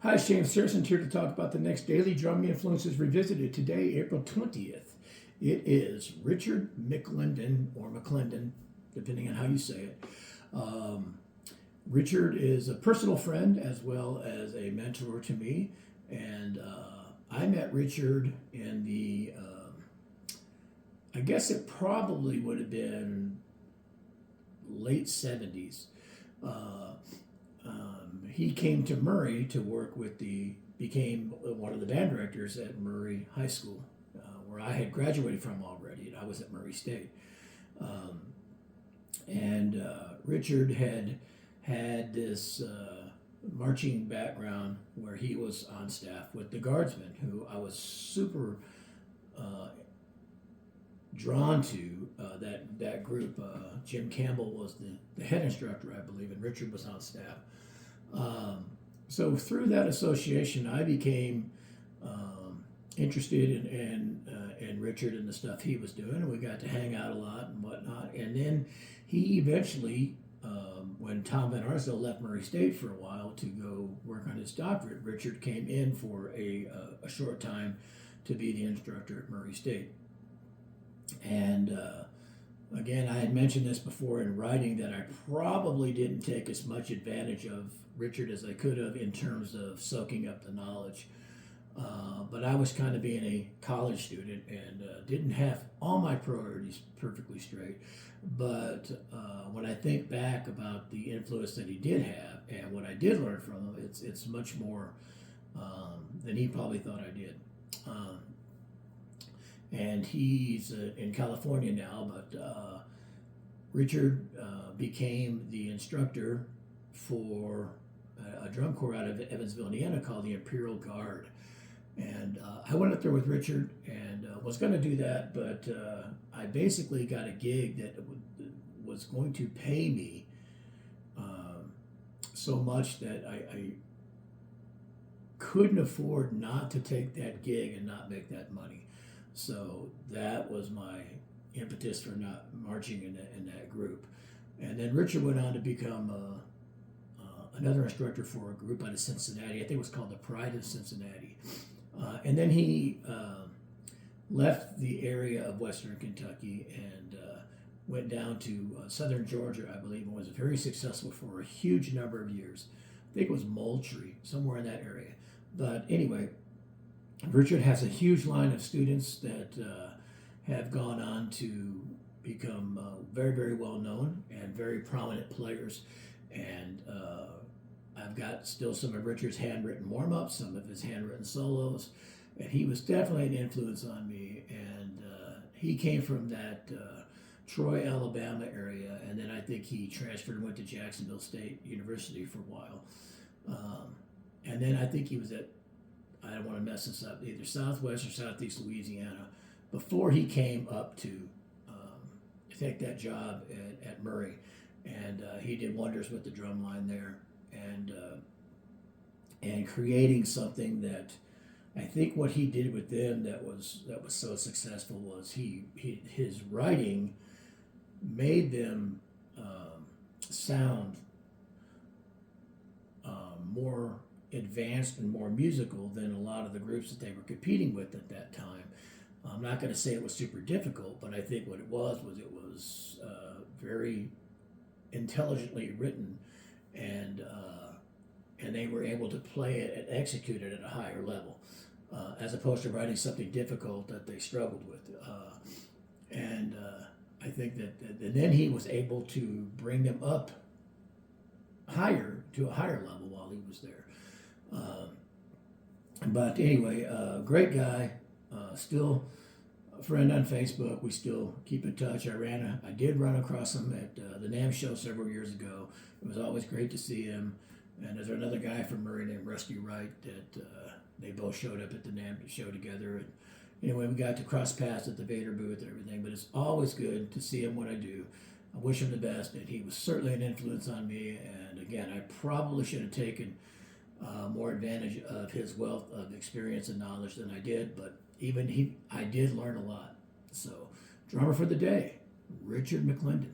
Hi, James Saracen here to talk about the next Daily Drumming Influences Revisited. Today, April 20th. It is Richard McLendon, or McLendon, depending on how you say it. Um, Richard is a personal friend as well as a mentor to me. And I met Richard in I guess it probably would have been late 70s. Uh, he came to Murray to work with became one of the band directors at Murray High School, where I had graduated from already, and I was at Murray State. Um, and Richard had this marching background where he was on staff with the Guardsmen, who I was super uh, drawn to. That group. Jim Campbell was the head instructor, I believe, and Richard was on staff. Um, so through that association, I became interested in Richard and the stuff he was doing, and we got to hang out a lot and whatnot. And then he eventually, when Tom Van Arsdale left Murray State for a while to go work on his doctorate, Richard came in for a short time to be the instructor at Murray State. And again, I had mentioned this before in writing that I probably didn't take as much advantage of Richard as I could have in terms of soaking up the knowledge. But I was kind of being a college student and didn't have all my priorities perfectly straight. But when I think back about the influence that he did have and what I did learn from him, it's much more than he probably thought I did. Um, and he's in California now, but Richard became the instructor for a drum corps out of Evansville, Indiana called the Imperial Guard. And I went up there with Richard and was going to do that, but I basically got a gig that was going to pay me so much that I couldn't afford not to take that gig and not make that money. So that was my impetus for not marching in that group. And then Richard went on to become another instructor for a group out of Cincinnati. I think it was called the Pride of Cincinnati. And then he left the area of Western Kentucky and went down to southern Georgia, I believe, and was very successful for a huge number of years. I think it was Moultrie, somewhere in that area. But anyway, Richard has a huge line of students that have gone on to become very, very well known and very prominent players. And I've got still some of Richard's handwritten warm ups, some of his handwritten solos. And he was definitely an influence on me. And he came from that Troy, Alabama area. And then I think he transferred and went to Jacksonville State University for a while. And then I think he was at, I don't want to mess this up, either Southwest or Southeast Louisiana, before he came up to take that job at Murray. And he did wonders with the drum line there, and creating something that I think what he did with them that was so successful was his writing made them sound more advanced and more musical than a lot of the groups that they were competing with at that time. I'm not going to say it was super difficult, but I think what it was very intelligently written, and they were able to play it and execute it at a higher level, as opposed to writing something difficult that they struggled with. And I think that and then he was able to bring them up higher to a higher level while he was there. But anyway, great guy. Still a friend on Facebook. We still keep in touch. I did run across him at the NAMM show several years ago. It was always great to see him. And there's another guy from Murray named Rusty Wright that they both showed up at the NAMM show together. And anyway, we got to cross paths at the Vader booth and everything. But it's always good to see him when I do. I wish him the best, and he was certainly an influence on me. And again, I probably should have taken more advantage of his wealth of experience and knowledge than I did, but I did learn a lot. So, drummer for the day, Richard McLendon.